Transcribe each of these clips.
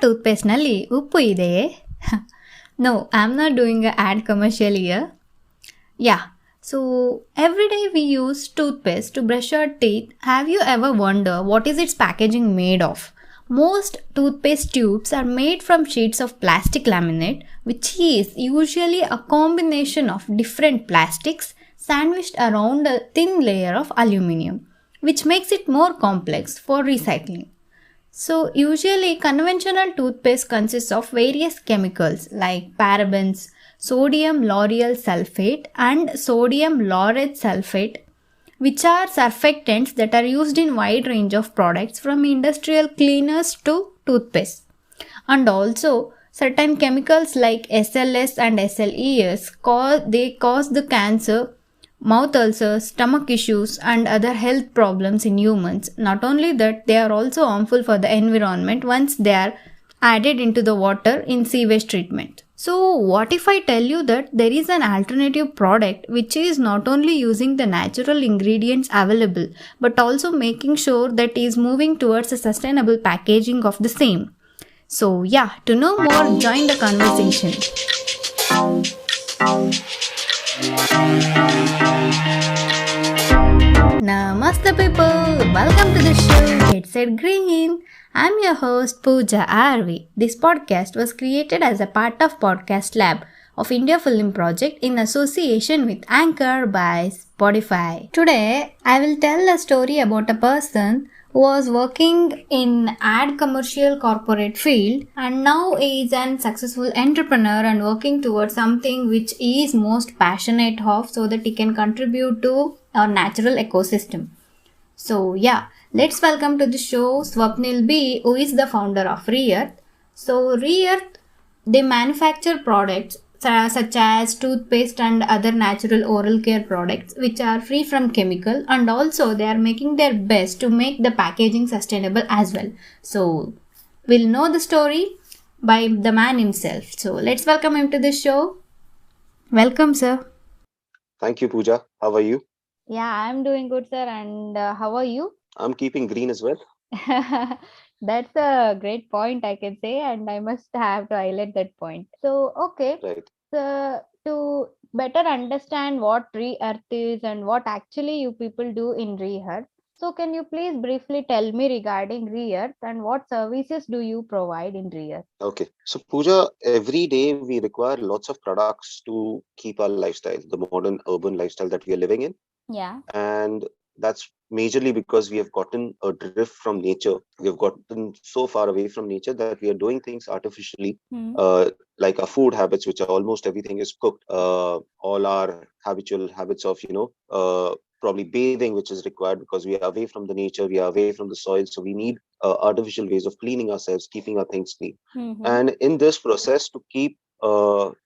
Toothpaste ನಲ್ಲಿ ಉಪ್ಪು ಇದೆಯೇ? No, I'm not doing an ad commercial here. Yeah, so every day we use toothpaste to brush our teeth. Have you ever wondered what is its packaging made of? Most toothpaste tubes are made from sheets of plastic laminate, which is usually a combination of different plastics sandwiched around a thin layer of aluminium, which makes it more complex for recycling. So, usually conventional toothpaste consists of various chemicals like parabens, sodium lauryl sulphate, and sodium laureth sulphate, which are surfactants that are used in wide range of products from industrial cleaners to toothpaste. And also, certain chemicals like SLS and SLES cause the cancer, mouth ulcers, stomach issues, and other health problems in humans. Not only that, they are also harmful for the environment once they are added into the water in sewage treatment. So, what if I tell you that there is an alternative product which is not only using the natural ingredients available but also making sure that is moving towards a sustainable packaging of the same? So, yeah, to know more, join the conversation. Namaste people, welcome to the show Get Set Green. I'm your host Pooja R V. This podcast was created as a part of Podcast Lab of India Film Project in association with Anchor by Spotify. Today, I will tell a story about a person who was working in ad commercial corporate field and now is an successful entrepreneur and working towards something which he is most passionate of so that he can contribute to our natural ecosystem. So yeah, let's welcome to the show Swapnil B, who is the founder of Reearth. So Reearth, they manufacture products such as toothpaste and other natural oral care products which are free from chemical, and also they are making their best to make the packaging sustainable as well. So we'll know the story by the man himself. So let's welcome him to the show. Welcome, sir. Thank you, Pooja. How are you? Yeah, I'm doing good, sir. And how are you? I'm keeping green as well. That's a great point, I can say, and I must have to highlight that point. So, okay, Right. so to better understand what Reearth is and what actually you people do in Reearth, so can you please briefly tell me regarding Reearth and what services do you provide in Reearth? Okay. So, Pooja, every day we require lots of products to keep our lifestyle, the modern urban lifestyle that we are living in. Yeah. And that's majorly because we have gotten a drift from nature. We have gotten so far away from nature that we are doing things artificially, like our food habits, which are almost everything is cooked. All our habitual habits of, probably bathing, which is required because we are away from the nature, we are away from the soil. So we need artificial ways of cleaning ourselves, keeping our things clean. And in this process, to keep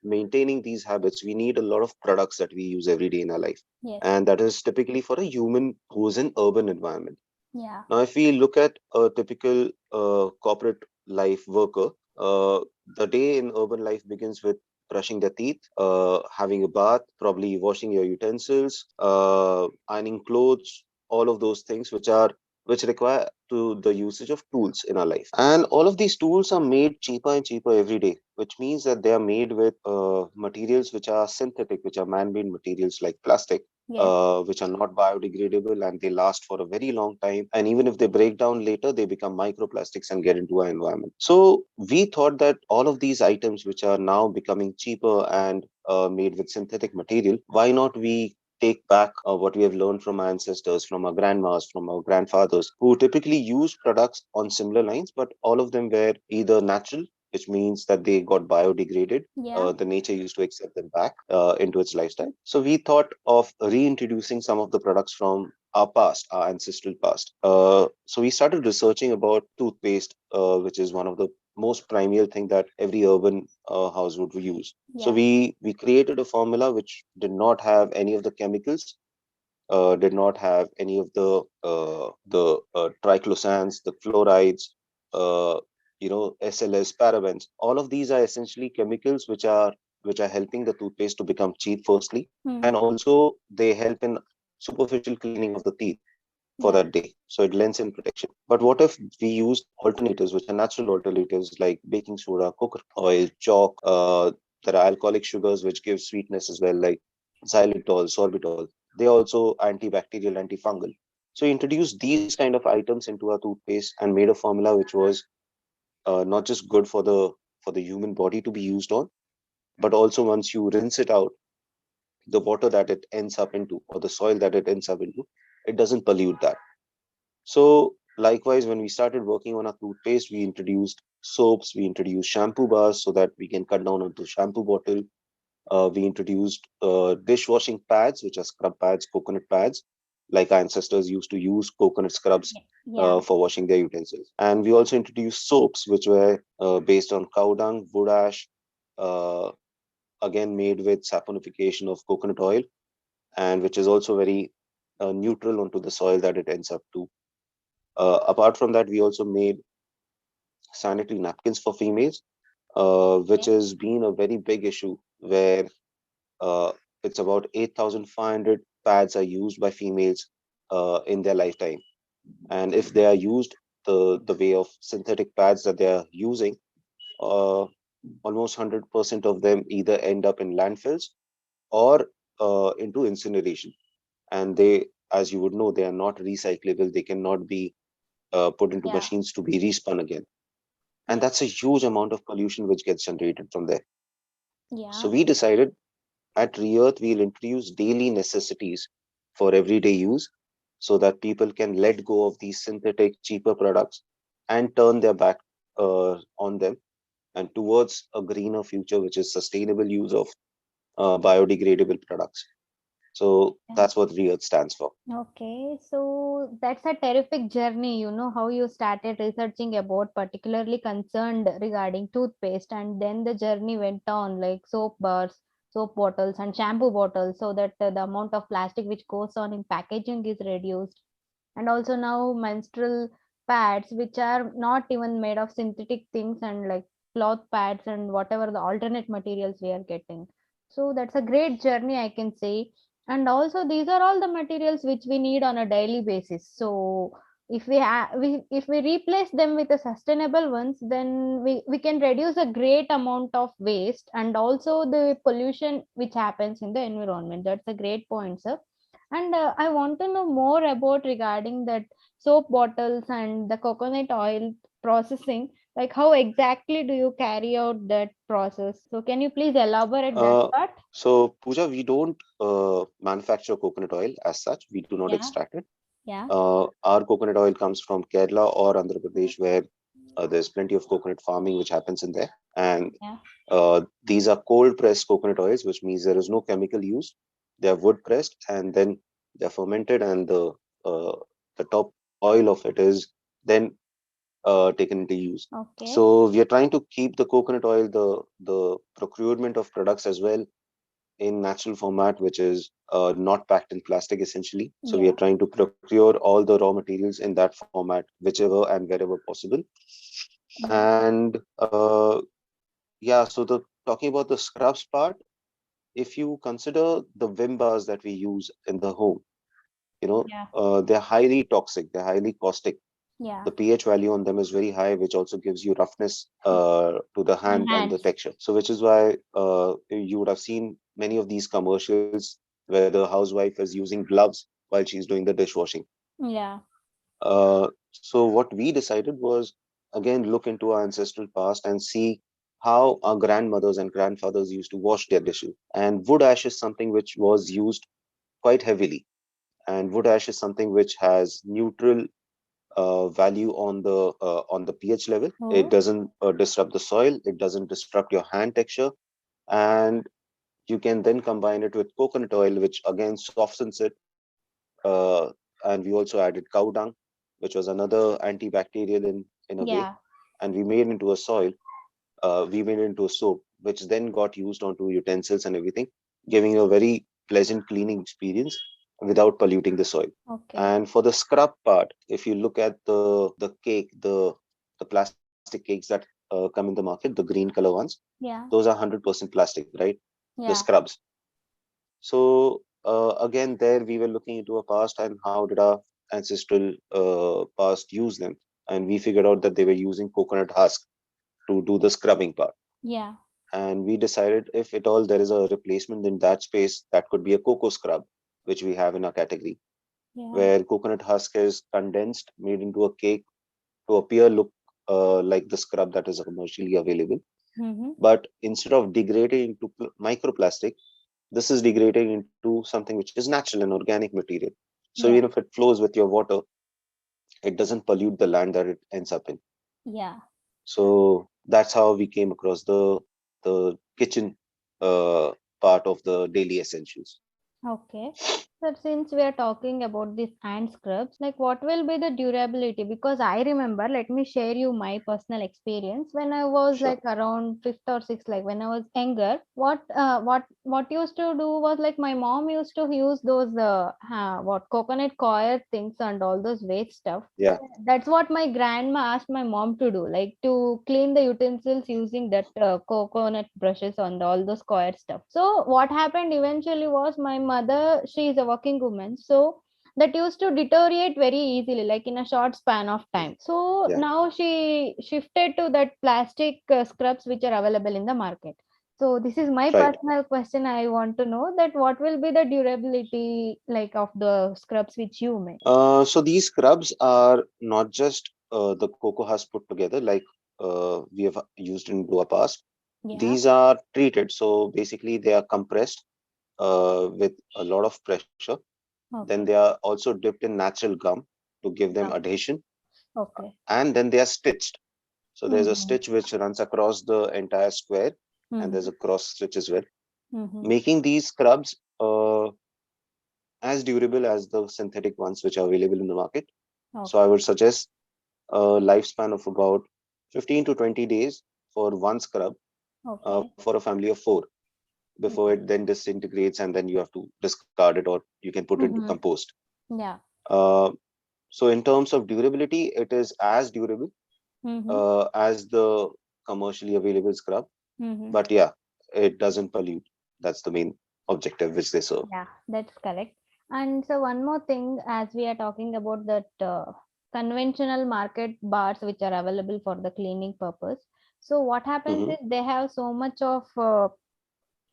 maintaining these habits, we need a lot of products that we use every day in our life. Yes. And that is typically for a human who's in urban environment. Yeah. Now, if we look at a typical corporate life worker, the day in urban life begins with brushing their teeth, having a bath, probably washing your utensils, ironing clothes, all of those things which require to the usage of tools in our life. And all of these tools are made cheaper and cheaper every day, which means that they are made with materials which are synthetic, which are man-made materials like plastic. Yes. Which are not biodegradable, and they last for a very long time. And even if they break down later, they become microplastics and get into our environment. So we thought that all of these items, which are now becoming cheaper and made with synthetic material, why not we take back what we have learned from our ancestors, from our grandmas, from our grandfathers, who typically used products on similar lines, but all of them were either natural, which means that they got biodegraded. Yeah. The nature used to accept them back into its lifestyle. So we thought of reintroducing some of the products from our past, our ancestral past. So we started researching about toothpaste, which is one of the most primeval thing that every urban house would use. So we created a formula which did not have any of the chemicals, did not have any of the triclosans, the fluorides, uh, SLS, parabens. All of these are essentially chemicals which are helping the toothpaste to become cheap, firstly, and also they help in superficial cleaning of the teeth. for Yeah. that day. So it lends in protection. But what if we used alternatives, which are natural alternatives like baking soda, coconut oil, chalk? There are alcoholic sugars which give sweetness as well, like xylitol, sorbitol. They are also antibacterial, antifungal. So we introduced these kind of items into our toothpaste and made a formula which was not just good for the human body to be used on, but also once you rinse it out, the water that it ends up into or the soil that it ends up into, it doesn't pollute that. So likewise, when we started working on our toothpaste, we introduced soaps, we introduced shampoo bars so that we can cut down on the shampoo bottle. We introduced dishwashing pads, which are scrub pads, coconut pads, like our ancestors used to use coconut scrubs Yeah. for washing their utensils. And we also introduced soaps, which were based on cow dung, wood ash, uh, again made with saponification of coconut oil, and which is also very neutral onto the soil that it ends up to. Apart from that, we also made sanitary napkins for females, which Okay. has been a very big issue where uh, it's about 8,500 pads are used by females in their lifetime. And if they are used the way of synthetic pads that they are using, uh, almost 100% of them either end up in landfills or into incineration. And they, as you would know, they are not recyclable. They cannot be put into Yeah. machines to be respun again. And Yeah. that's a huge amount of pollution which gets generated from there. So Yeah. we decided at Reearth we'll introduce daily necessities for everyday use so that people can let go of these synthetic, cheaper products and turn their back on them and towards a greener future, which is sustainable use of biodegradable products. So Yeah. that's what Reearth stands for. Okay, so that's a terrific journey. You know how you started researching about particularly concerned regarding toothpaste, and then the journey went on like soap bars, soap bottles, and shampoo bottles, so that the amount of plastic which goes on in packaging is reduced. And also now menstrual pads, which are not even made of synthetic things, and like cloth pads and whatever the alternate materials we are getting. So that's a great journey, I can say. And also these are all the materials which we need on a daily basis. So if if we replace them with the sustainable ones, then we can reduce a great amount of waste and also the pollution which happens in the environment. That's a great point, sir. And I want to know more about regarding that soap bottles and the coconut oil processing. Like how exactly do you carry out that process? So can you please elaborate that Uh, part? so, Pooja, we don't manufacture coconut oil as such. We do not Yeah. extract it. Yeah. Our coconut oil comes from Kerala or Andhra Pradesh, where there's plenty of coconut farming which happens in there. And Yeah. these are cold pressed coconut oils, which means there is no chemical used. They are wood pressed and then they're fermented, and the top oil of it is then taken into use. Okay. So we are trying to keep the coconut oil, the procurement of products as well in natural format, which is not packed in plastic essentially. So we are Yeah. trying to procure all the raw materials in that format, whichever and wherever possible. Yeah. And yeah, so the talking about the scrubs part, if you consider the Vim bars that we use in the home, Yeah. they're highly toxic, they're highly caustic. Yeah. The pH value on them is very high, which also gives you roughness to the And hand and the hands. texture. So, which is why you would have seen many of these commercials where the housewife is using gloves while she's doing the dishwashing. Yeah. So, what we decided was again look into our ancestral past and see how our grandmothers and grandfathers used to wash their dishes. And wood ash is something which was used quite heavily. And wood ash is something which has neutral value on the pH level. It Oh. doesn't disrupt the soil. It doesn't disrupt your hand texture, and you can then combine it with coconut oil, which again softens it. Uh, and we also added cow dung, which was another antibacterial in a way, Yeah. and we made into a soil. We made it into a soap, which then got used onto utensils and everything, giving you a very pleasant cleaning experience without polluting the soil. Okay. And for the scrub part, if you look at the cake, the plastic cakes that come in the market, the green color ones, Yeah. those are 100% plastic, right? The Yeah. scrubs. So again, there we were looking into our past and how did our ancestral past used them, and we figured out that they were using coconut husk to do the scrubbing part. Yeah. And we decided if at all there is a replacement in that space, that could be a cocoa scrub, which we have in our category, Yeah. where coconut husk is condensed, made into a cake to appear look like the scrub that is commercially available. Mm-hmm. But instead of degrading into microplastic, this is degrading into something which is natural and organic material. So even Yeah. if it flows with your water, it doesn't pollute the land that it ends up in. Yeah. So that's how we came across the kitchen uh, part of the daily essentials. Okay. So since we are talking about these ant scrubs, like what will be the durability? Because I remember, let me share you my personal experience. When I was Sure. like around fifth or sixth, like when I was younger, what used to do was like my mom used to use those what coconut coir things and all those waste stuff. Yeah. That's what my grandma asked my mom to do, like to clean the utensils using that coconut brushes and all those coir stuff. So what happened eventually was my mother, she is a working woman, so that used to deteriorate very easily, like in a short span of time. So Yeah. now she shifted to that plastic scrubs which are available in the market. So this is my Right. personal question. I want to know that what will be the durability like of the scrubs which you make. So these scrubs are not just the cocoa husk put together, like we have used in Dua past. Yeah. These are treated. So basically, they are compressed with a lot of pressure. Then they Okay. are also dipped in natural gum to give them Okay. adhesion, Okay. and then they are stitched. So there's a Mm-hmm. stitch which runs across the entire square, and there's Mm-hmm. a cross stitch as well, Mm-hmm. making these scrubs as durable as the synthetic ones which are available in the market. So I Okay. would suggest a lifespan of about 15 to 20 days for one scrub Okay. for a family of four before it then disintegrates and then you have to discard it or you can put it into Mm-hmm. compost. Yeah. Uh, so in terms of durability, it is as durable Mm-hmm. as the commercially available scrub. Mm-hmm. But yeah, it doesn't pollute. That's the main objective which they serve. Yeah, that's correct. And so one more thing, as we are talking about that conventional market bars which are available for the cleaning purpose. So what happens Hmm. is they have so much of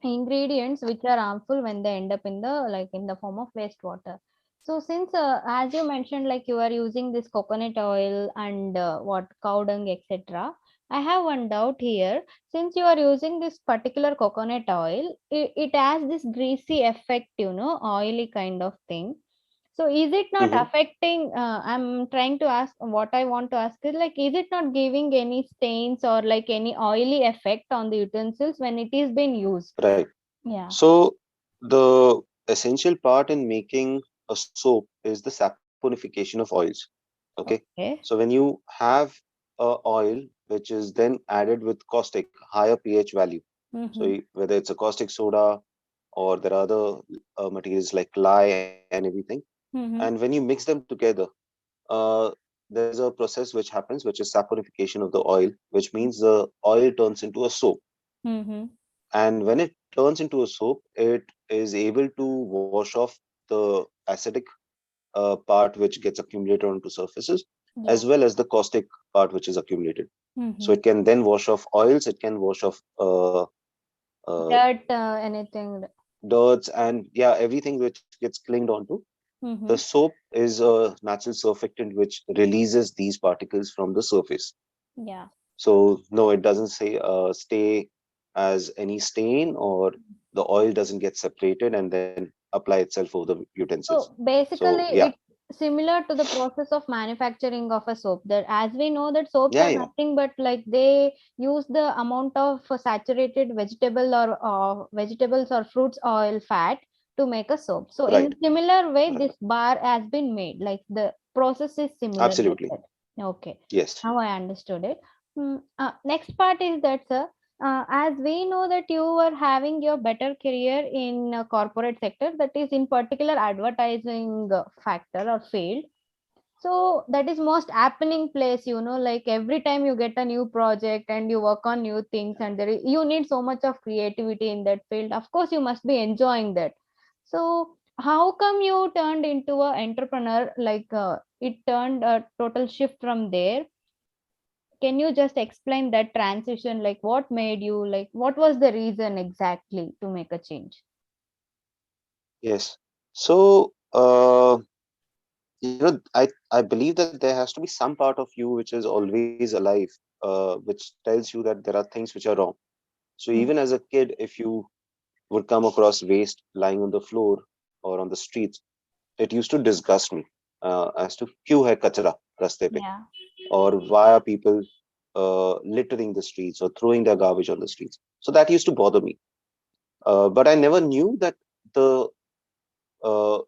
ingredients which are harmful when they end up in the like in the form of wastewater. So since as you mentioned, like you are using this coconut oil and what cow dung, etc., I have one doubt here. Since you are using this particular coconut oil, it has this greasy effect, oily kind of thing. So is it not Hmm. affecting? I'm trying to ask, what I want to ask is like, is it not giving any stains or like any oily effect on the utensils when it is being used? Right. Yeah. So the essential part in making a soap is the saponification of oils. Okay. Okay. So when you have a oil which is then added with caustic, higher pH value. So Mm-hmm. whether it's a caustic soda or there are other materials like lye and everything, and Mm-hmm. when you mix them together, uh, there's a process which happens, which is saponification of the oil, which means the oil turns into a soap. Mm-hmm. And when it turns into a soap, it is able to wash off the acidic part which gets accumulated onto surfaces, Yeah. as well as the caustic part which is accumulated. So Mm-hmm. it can then wash off oils, it can wash off uh, That anything. dirts, and yeah, everything which gets clinged onto. The Mm-hmm. soap is a natural surfactant which releases these particles from the surface. Yeah. So no, it doesn't say stay as any stain, or the oil doesn't get separated and then apply itself over the utensils. So So basically, yeah, it's similar to the process of manufacturing of a soap. That as we know that soaps yeah, are yeah, nothing but like they use the amount of saturated vegetable or vegetables or fruits oil fat to make a soap. So in right, a similar way, right, this bar has been made. Like the process is similar like absolutely, that. Okay, yes. now I understood it. Next part is that, sir, as we know that you were having your better career in corporate sector, that is in particular advertising factor or field. So that is most happening place, like every time you get a new project and you work on new things and you need so much of creativity in that field. Of course, you must be enjoying that. So how come you turned into an entrepreneur? Like it turned a total shift from there. Can you just explain that transition? Like what made you, like what was the reason exactly to make a change? Yes. So, I believe that there has to be some part of you which is always alive, which tells you that there are things which are wrong. So Mm. even as a kid, if you would come across waste lying on the floor or on the streets, it used to disgust me as to क्यों है कचरा रास्ते पे, Yeah. or why are people littering the streets or throwing their garbage on the streets. So that used to bother me. But I never knew that the uh,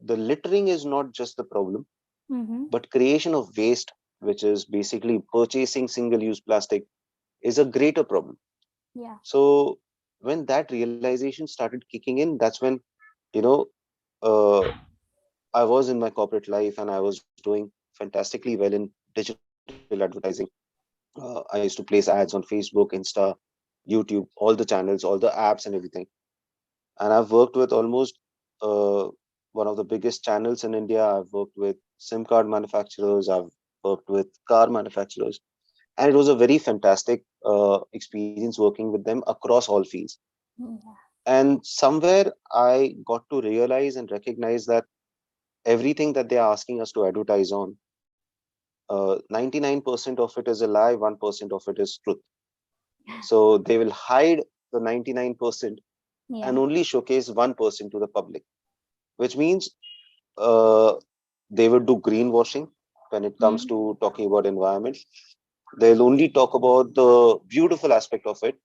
the littering is not just the problem, Mm-hmm. but creation of waste, which is basically purchasing single-use plastic, is a greater problem. Yeah. So when that realization started kicking in, that's when you know uh, I was in my corporate life and I was doing fantastically well in digital advertising. I used to place ads on Facebook, Insta, YouTube, all the channels, all the apps, and everything. And I've worked with almost uh, one of the biggest channels in India. I've worked with SIM card manufacturers. I've worked with car manufacturers, and it was a very fantastic experience working with them across all fields. Yeah. And somewhere I got to realize and recognize that everything that they are asking us to advertise on, 99% of it is a lie, 1% of it is truth. So they will hide the 99% and Yeah. only showcase 1% to the public, which means uh, they will do greenwashing when it comes Mm. to talking about environment. They'll only talk about the beautiful aspect of it,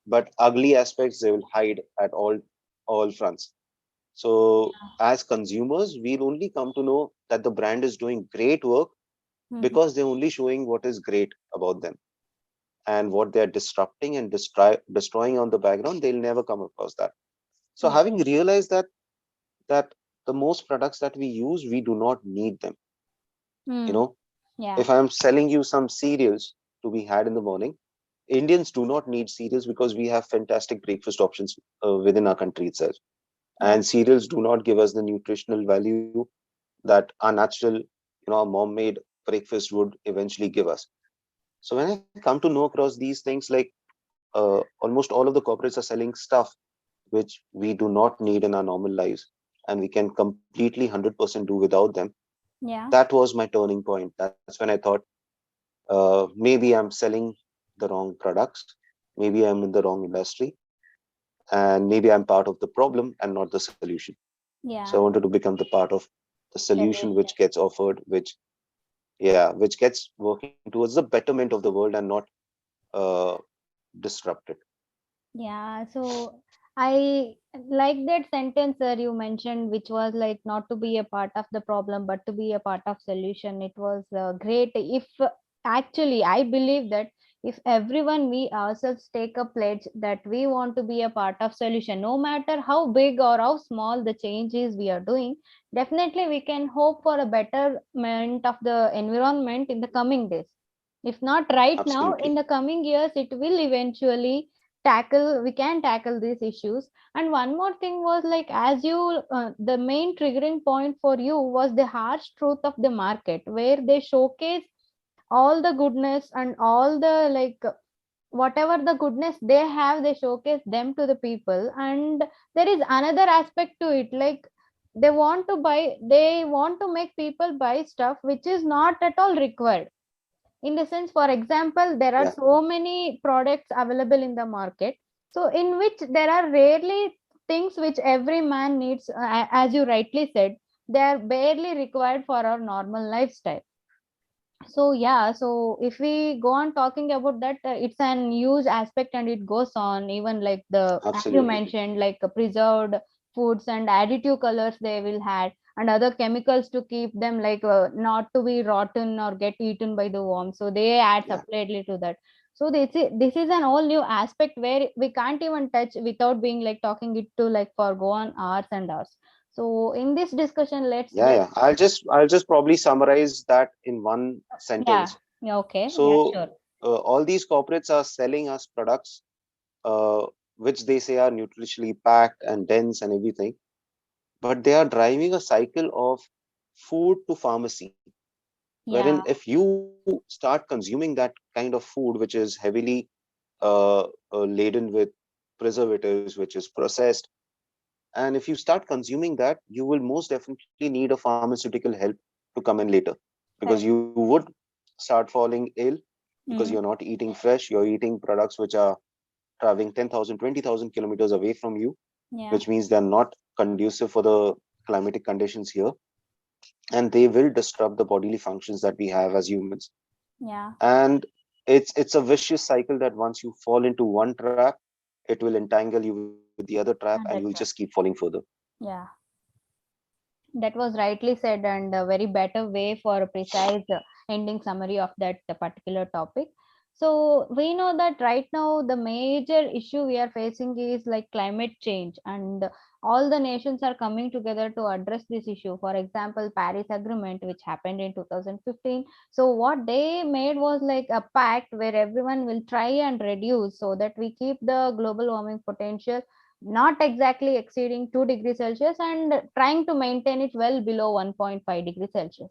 but ugly aspects they will hide at all fronts. So as consumers, we'll only come to know that the brand is doing great work Mm-hmm. because they're only showing what is great about them, and what they're disrupting and destroying on the background, they'll never come across that. So Yeah. having realized that the most products that we use, we do not need them. You Mm. know, Yeah. if I'm selling you some cereals to be had in the morning, Indians do not need cereals because we have fantastic breakfast options within our country itself. Yeah. And cereals do not give us the nutritional value that our natural, our mom made breakfast would eventually give us. So when I come to know across these things, like almost all of the corporates are selling stuff which we do not need in our normal lives, and we can completely 100% do without them. Yeah. That was my turning point. That's when I thought, maybe I'm selling the wrong products, maybe I'm in the wrong industry, and maybe I'm part of the problem and not the solution. So I Yeah. wanted to become the part of the solution Solution. which gets offered, which gets working towards the betterment of the world and not uh, disrupt it. Yeah, so I like that sentence that you mentioned, which was like not to be a part of the problem, but to be a part of solution. It was great. If actually, I believe that if everyone, we ourselves take a pledge that we want to be a part of solution, no matter how big or how small the change is we are doing, definitely we can hope for a betterment of the environment in the coming days. If not right now, Absolutely. in the coming years, it will eventually tackle, we can tackle these issues. And one more thing was like, as you the main triggering point for you was the harsh truth of the market, where they showcase all the goodness and all the like whatever the goodness they have, they showcase them to the people. And there is another aspect to it, like they want to make people buy stuff which is not at all required. In the sense, for example, there are Yeah. so many products available in the market, so in which there are rarely things which every man needs, as you rightly said, they are barely required for our normal lifestyle. So yeah, so if we go on talking about that, it's an huge aspect, and it goes on even like the, as you Absolutely. mentioned, like preserved foods and additive colors they will add, and other chemicals to keep them like not to be rotten or get eaten by the worm, so they add Yeah. separately to that. So this is an all new aspect where we can't even touch without being like talking it to like for go on hours and hours. So in this discussion, let's Yeah, get, yeah. I'll just probably summarize that in one yeah, sentence. yeah, okay, yeah, So sure. all these corporates are selling us products uh, which they say are nutritionally packed and dense and everything. but they are driving a cycle of food to pharmacy, wherein Yeah. if you start consuming that kind of food, which is heavily laden with preservatives, which is processed, and if you start consuming that, you will most definitely need a pharmaceutical help to come in later, because Correct. you would start falling ill because you're Mm. not eating fresh, you're eating products which are traveling 10,000, 20,000 kilometers away from you, Yeah. which means they're not conducive for the climatic conditions here, and they will disrupt the bodily functions that we have as humans. Yeah. And it's a vicious cycle that once you fall into one trap, it will entangle you with the other trap, and you'll And just that's keep right. falling further. Yeah. That was rightly said, and a very better way for a precise ending summary of that particular topic. So we know that right now the major issue we are facing is like climate change, and all the nations are coming together to address this issue. For example, Paris Agreement, which happened in 2015. So what they made was like a pact where everyone will try and reduce so that we keep the global warming potential not exactly exceeding 2 degrees Celsius and trying to maintain it well below 1.5 degrees Celsius.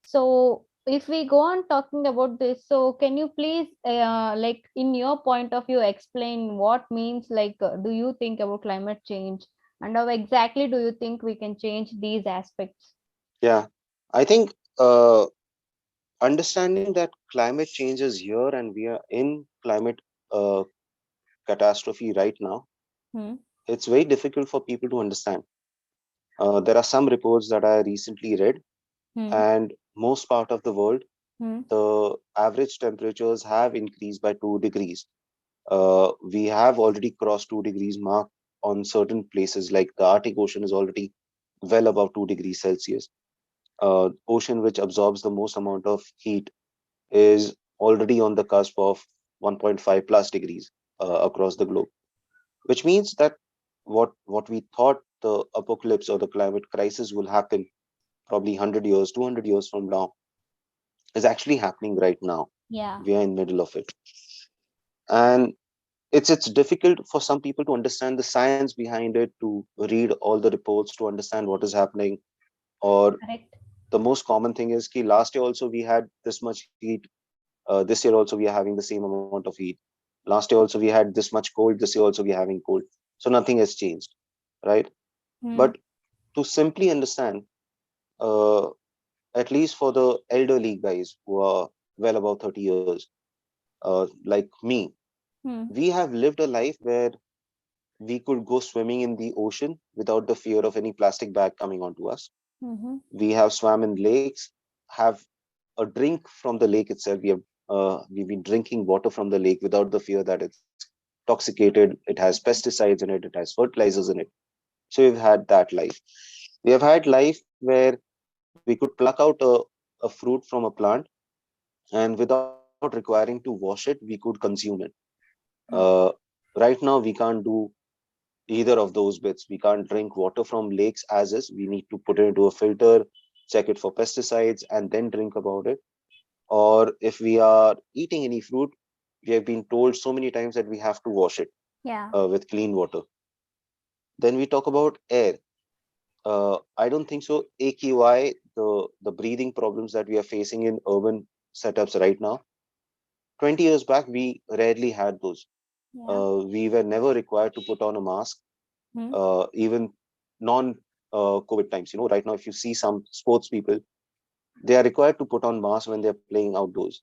So if we go on talking about this, so can you please like in your point of view explain what means like do you think about climate change, and how exactly do you think we can change these aspects? Yeah, I think understanding that climate change is here and we are in climate uh, catastrophe right now, Hmm. it's very difficult for people to understand. There are some reports that I recently read, Hmm. and most part of the world, Hmm. the average temperatures have increased by 2 degrees. We have already crossed 2 degrees mark on certain places, like the Arctic Ocean is already well above 2 degrees Celsius. Ocean which absorbs the most amount of heat is already on the cusp of 1.5 plus degrees across the globe, which means that what we thought the apocalypse or the climate crisis will happen probably 100 years, 200 years from now, is actually happening right now. Yeah. We are in the middle of it. And it's difficult for some people to understand the science behind it, to read all the reports, to understand what is happening. Or Correct. the most common thing is ki last year also we had this much heat. This year also we are having the same amount of heat. Last year also we had this much cold. This year also we are having cold. So nothing has changed, right? Hmm. But to simply understand, uh, at least for the elderly guys who are well above 30 years, like me, Hmm. we have lived a life where we could go swimming in the ocean without the fear of any plastic bag coming onto us. Hmm. We have swam in lakes, have a drink from the lake itself. We've been drinking water from the lake without the fear that it's toxicated. It has pesticides in it. It has fertilizers in it. So we've had that life. We have had life where we could pluck out a fruit from a plant, and without requiring to wash it, we could consume it. Uh, right now, we can't do either of those bits. We can't drink water from lakes as is. We need to put it into a filter, check it for pesticides, and then drink about it. Or if we are eating any fruit, we have been told so many times that we have to wash it Yeah. with clean water. Then we talk about air. I don't think so. AQI, the breathing problems that we are facing in urban setups right now, 20 years back, we rarely had those. Yeah. We were never required to put on a mask, Hmm. even non COVID times. Right now, if you see some sports people, they are required to put on masks when they're playing outdoors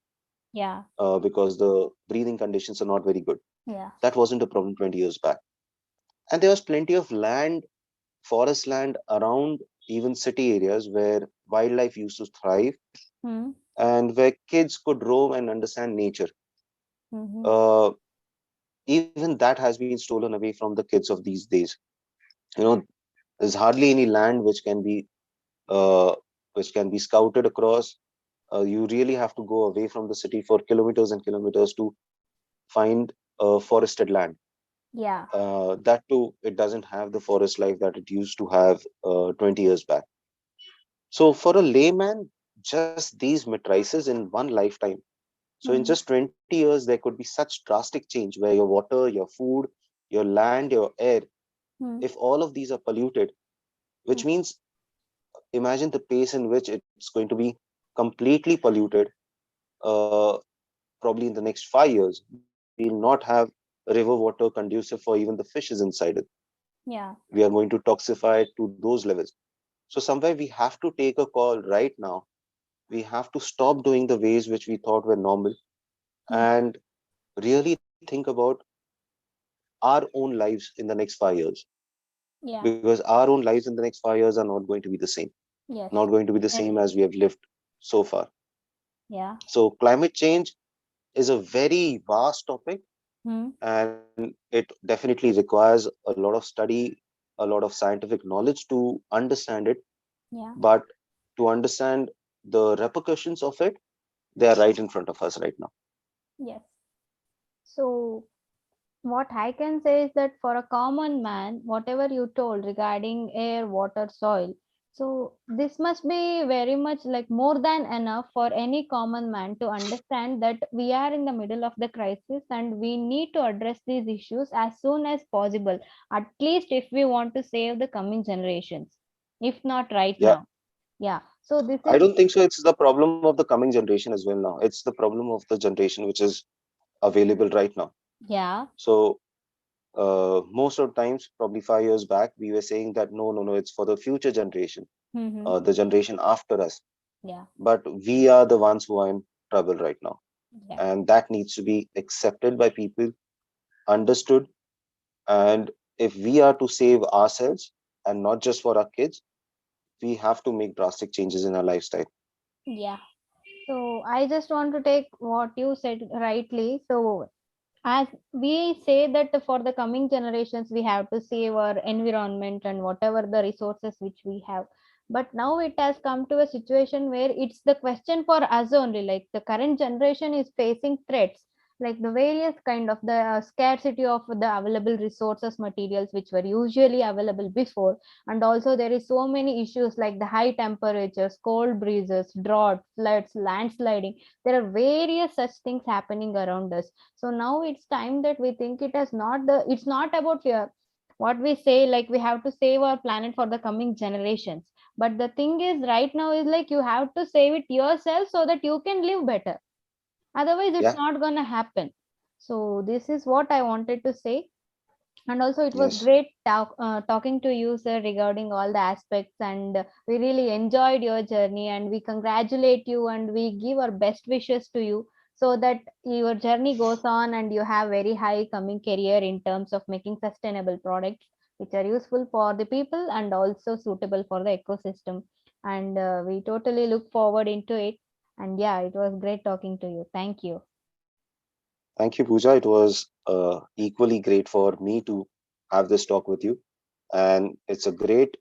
Yeah. because the breathing conditions are not very good. Yeah. That wasn't a problem 20 years back. And there was plenty of land, forest land around even city areas where wildlife used to thrive Hmm. and where kids could roam and understand nature. Hmm. Uh, Even that has been stolen away from the kids of these days. You know, there's hardly any land uh, which can be scouted across. You really have to go away from the city for kilometers and kilometers to find forested land. Yeah. That too, it doesn't have the forest life that it used to have 20 years back. So for a layman, just these matrices in one lifetime. So in Hmm. just 20 years, there could be such drastic change where your water, your food, your land, your air, Hmm. if all of these are polluted, Mm. which means imagine the pace in which it's going to be completely polluted. Uh, Probably in the next 5 years, we'll not have river water conducive for even the fishes inside it. Yeah. We are going to toxify it to those levels. So somewhere we have to take a call right now. We have to stop doing the ways which we thought were normal Mm. and really think about our own lives in the next 5 years. Yeah. Because our own lives in the next 5 years are not going to be the same, Yes. not going to be the same as Definitely. we have lived so far. Yeah. So climate change is a very vast topic, Mm. and it definitely requires a lot of study, a lot of scientific knowledge to understand it. Yeah. But to understand the repercussions of it, they are right in front of us right now. Yes. So what I can say is that for a common man, whatever you told regarding air, water, soil, so this must be very much like more than enough for any common man to understand that we are in the middle of the crisis and we need to address these issues as soon as possible, at least if we want to save the coming generations, if not right Yeah, now. Yeah. So this I is, don't think so. It's the problem of the coming generation as well now. It's the problem of the generation which is available right now. yeah. So most of the times, probably 5 years back, we were saying that no, no, no, it's for the future generation, Mm-hmm. the generation after us. Yeah. But we are the ones who are in trouble right now. Yeah. And that needs to be accepted by people, understood. And if we are to save ourselves and not just for our kids, we have to make drastic changes in our lifestyle. Yeah. So I just want to take what you said rightly. So as we say that for the coming generations we have to save our environment and whatever the resources which we have, but now it has come to a situation where it's the question for us only, like the current generation is facing threats like the various kind of the scarcity of the available resources materials which were usually available before, and also there is so many issues like the high temperatures, cold breezes, drought, floods, landsliding. There are various such things happening around us. So now it's time that we think it as not the, it's not about what we say like we have to save our planet for the coming generations, but the thing is right now is like you have to save it yourself so that you can live better, otherwise it's Yeah. not gonna happen. So this is what I wanted to say. And also it was Yes. great talking to you, sir, regarding all the aspects, and we really enjoyed your journey and we congratulate you and we give our best wishes to you so that your journey goes on and you have very high coming career in terms of making sustainable products which are useful for the people and also suitable for the ecosystem. And we totally look forward into it. And yeah, it was great talking to you. Thank you. Thank you, Pooja. It was equally great for me to have this talk with you. And it's a great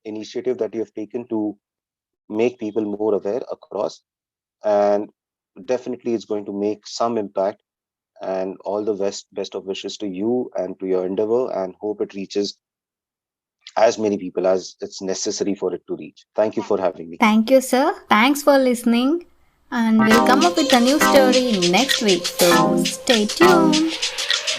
initiative that you have taken to make people more aware across. And definitely, it's going to make some impact. And all the best of wishes to you and to your endeavor, and hope it reaches as many people as it's necessary for it to reach. Thank you for having me. Thank you, sir. Thanks for listening. And we'll come up with a new story next week. So stay tuned.